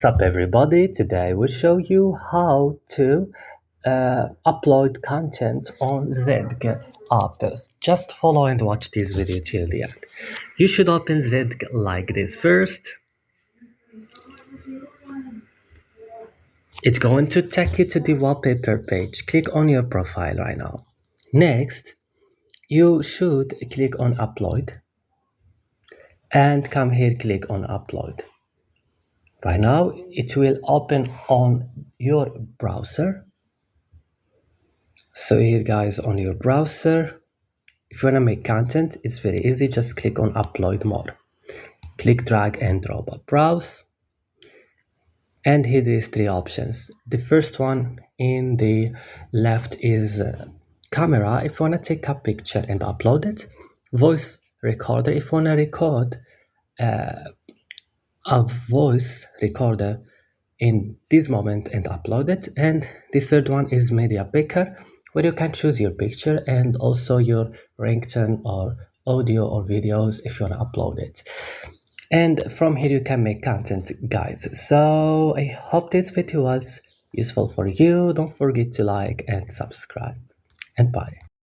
What's up everybody, today I will show you how to upload content on Zedge app. Just follow and watch this video till the end. You should open Zedge like this first. It's going to take you to the wallpaper page. Click on your profile right now. Next, you should click on upload and come here, click on upload. Right now, it will open on your browser. So here guys, on your browser, if you want to make content, it's very easy. Just click on upload more. Click drag and drop, browse. And here is three options. The first one in the left is camera, if you want to take a picture and upload it. Voice recorder, if you want to record a voice recorder in this moment and upload it. And the third one is media picker, where you can choose your picture and also your ringtone or audio or videos if you want to upload it. And from here you can make content, guys. So I hope this video was useful for you. Don't forget to like and subscribe, and bye.